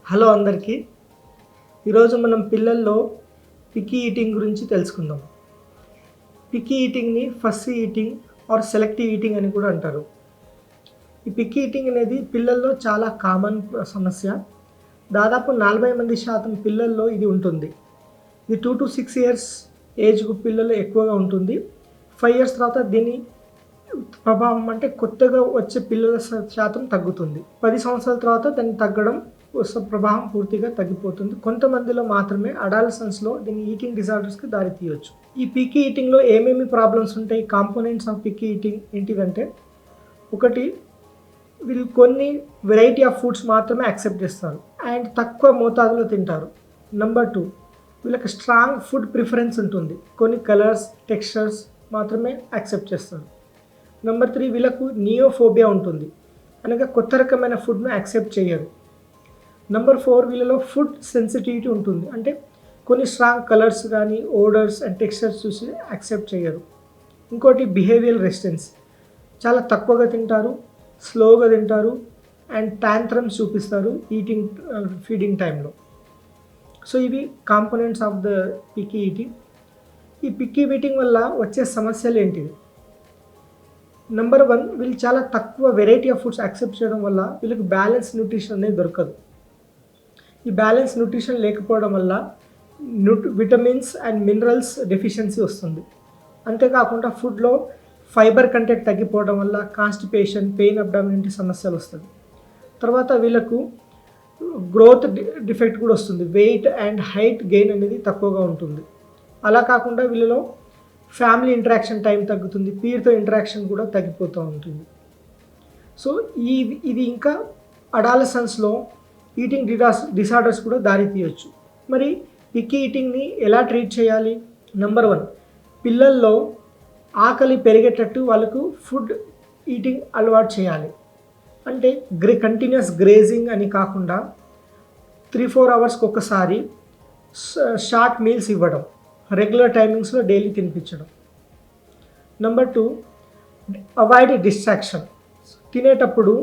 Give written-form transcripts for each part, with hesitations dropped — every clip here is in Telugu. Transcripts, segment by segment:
హలో అందరికీ. ఈరోజు మనం పిల్లల్లో పిక్కీ ఈటింగ్ గురించి తెలుసుకుందాం. పిక్కీ ఈటింగ్ని fussy eating or selective eating అని కూడా అంటారు. ఈ పిక్కీ ఈటింగ్ అనేది పిల్లల్లో చాలా కామన్ సమస్య. దాదాపు 40% పిల్లల్లో ఇది ఉంటుంది. ఇది 2 to 6 years ఏజ్ పిల్లలు ఎక్కువగా ఉంటుంది. 5 years తర్వాత దీని ప్రభావం అంటే కొత్తగా వచ్చే పిల్లల శాతం తగ్గుతుంది. 10 సంవత్సరాల తర్వాత దాన్ని తగ్గడం ప్రభావం పూర్తిగా తగ్గిపోతుంది. కొంతమందిలో మాత్రమే అడాలసెన్స్లో దీని ఈటింగ్ డిజార్డర్స్కి దారి తీయవచ్చు. ఈ పిక్కీ ఈటింగ్లో ఏమేమి ప్రాబ్లమ్స్ ఉంటాయి, కాంపోనెంట్స్ ఆఫ్ పిక్కీ ఈటింగ్ ఏంటిదంటే, ఒకటి, వీళ్ళు కొన్ని వెరైటీ ఆఫ్ ఫుడ్స్ మాత్రమే యాక్సెప్ట్ చేస్తారు అండ్ తక్కువ మోతాదులో తింటారు. నెంబర్ 2, వీళ్ళకి స్ట్రాంగ్ ఫుడ్ ప్రిఫరెన్స్ ఉంటుంది. కొన్ని కలర్స్, టెక్స్చర్స్ మాత్రమే యాక్సెప్ట్ చేస్తారు. నెంబర్ 3, వీళ్ళకు నియోఫోబియా ఉంటుంది, అనగా కొత్త రకమైన ఫుడ్ను యాక్సెప్ట్ చేయరు. నెంబర్ 4, వీళ్ళలో ఫుడ్ సెన్సిటివిటీ ఉంటుంది, అంటే కొన్ని స్ట్రాంగ్ కలర్స్ కానీ ఓడర్స్ అండ్ టెక్స్చర్స్ చూసి యాక్సెప్ట్ చేయరు. ఇంకోటి బిహేవియర్ రెసిస్టెన్స్, చాలా తక్కువగా తింటారు, స్లోగా తింటారు అండ్ టాంట్రమ్స్ చూపిస్తారు ఫీడింగ్ టైంలో. సో ఇవి components of the picky eating. ఈ పిక్కీ ఈటింగ్ వల్ల వచ్చే సమస్యలు ఏంటివి? నెంబర్ 1, వీళ్ళు చాలా తక్కువ వెరైటీ ఆఫ్ ఫుడ్స్ యాక్సెప్ట్ చేయడం వల్ల వీళ్ళకి బ్యాలెన్స్ న్యూట్రిషన్ అనేది దొరకదు. ఈ బ్యాలెన్స్ న్యూట్రిషన్ లేకపోవడం వల్ల విటమిన్స్ అండ్ మినరల్స్ డెఫిషియన్సీ వస్తుంది. అంతేకాకుండా ఫుడ్లో ఫైబర్ కంటెంట్ తగ్గిపోవడం వల్ల కాన్స్టిపేషన్, పెయిన్ అబ్డామినిటీ సమస్యలు వస్తుంది. తర్వాత వీళ్ళకు గ్రోత్ డిఫెక్ట్ కూడా వస్తుంది, వెయిట్ అండ్ హైట్ గెయిన్ అనేది తక్కువగా ఉంటుంది. అలా కాకుండా వీళ్ళలో ఫ్యామిలీ ఇంటరాక్షన్ టైం తగ్గుతుంది, పీర్తో ఇంటరాక్షన్ కూడా తగ్గిపోతూ ఉంటుంది. సో ఇది ఇంకా అడాలసెన్స్లో ఈటింగ్ డిసార్డర్స్ కూడా దారి తీయవచ్చు. మరి పిక్కీ ఈటింగ్ని ఎలా ట్రీట్ చేయాలి? నెంబర్ 1, పిల్లల్లో ఆకలి పెరిగేటట్టు వాళ్ళకు ఫుడ్ ఈటింగ్ అలవాటు చేయాలి. అంటే కంటిన్యూస్ గ్రేజింగ్ అని కాకుండా 3-4 అవర్స్కి ఒకసారి షార్ట్ మీల్స్ ఇవ్వడం, రెగ్యులర్ టైమింగ్స్లో డైలీ తినిపించడం. Number 2, avoid distraction. తినేటప్పుడు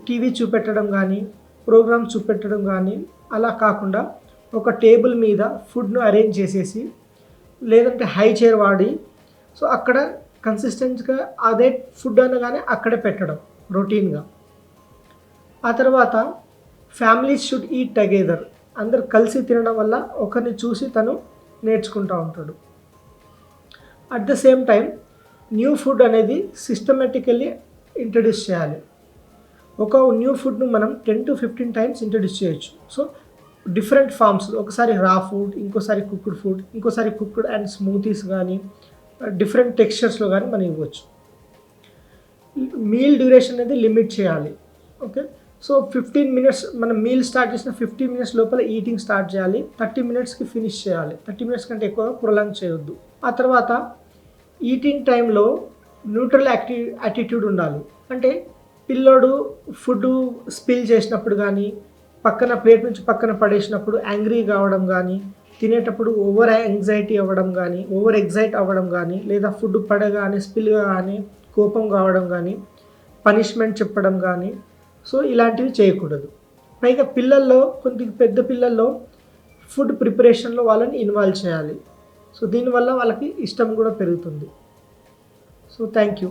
టీవీ చూపెట్టడం కానీ, ప్రోగ్రామ్స్ చూపెట్టడం కానీ, అలా కాకుండా ఒక టేబుల్ మీద ఫుడ్ను అరేంజ్ చేసేసి, లేదంటే హై చైర్ వాడి, సో అక్కడ కన్సిస్టెంట్గా అదే ఫుడ్ అనగానే అక్కడే పెట్టడం రొటీన్గా. ఆ తర్వాత ఫ్యామిలీస్ షుడ్ ఈట్ టుగెదర్. అందరు కలిసి తినడం వల్ల ఒకరిని చూసి తను నేర్చుకుంటూ ఉంటాడు. At the same time new food అనేది సిస్టమేటికల్లీ ఇంట్రడ్యూస్ చేయాలి. ఒక న్యూ ఫుడ్ను మనం 10 to 15 times ఇంట్రడ్యూస్ చేయొచ్చు. సో డిఫరెంట్ ఫార్మ్స్, ఒకసారి రా ఫుడ్, ఇంకోసారి కుక్డ్ ఫుడ్, ఇంకోసారి కుక్డ్ అండ్ స్మూతీస్ కానీ, డిఫరెంట్ టెక్స్చర్స్లో కానీ మనం ఇవ్వచ్చు. మీల్ డ్యూరేషన్ అనేది లిమిట్ చేయాలి. ఓకే, సో 15 minutes మనం మీల్ స్టార్ట్ చేసిన 15 minutes లోపల ఈటింగ్ స్టార్ట్ చేయాలి. 30 minutesకి ఫినిష్ చేయాలి. 30 minutes కంటే ఎక్కువగా ప్రొలాంగ్ చేయొద్దు. ఆ తర్వాత ఈటింగ్ టైంలో న్యూట్రల్ యాటిట్యూడ్ ఉండాలి. అంటే పిల్లోడు ఫుడ్ స్పిల్ చేసినప్పుడు కానీ, పక్కన ప్లేట్ నుంచి పక్కన పడేసినప్పుడు యాంగ్రీ కావడం కానీ, తినేటప్పుడు ఓవర్ యాంగ్జైటీ అవ్వడం కానీ, ఓవర్ ఎగ్జైట్ అవ్వడం కానీ, లేదా ఫుడ్ పడగానే స్పిల్ కానీ కోపం కావడం కానీ, పనిష్మెంట్ చెప్పడం కానీ, సో ఇలాంటివి చేయకూడదు. పైగా పిల్లల్లో, పెద్ద పిల్లల్లో ఫుడ్ ప్రిపరేషన్లో వాళ్ళని ఇన్వాల్వ్ చేయాలి. సో దీనివల్ల వాళ్ళకి ఇష్టం కూడా పెరుగుతుంది. So thank you.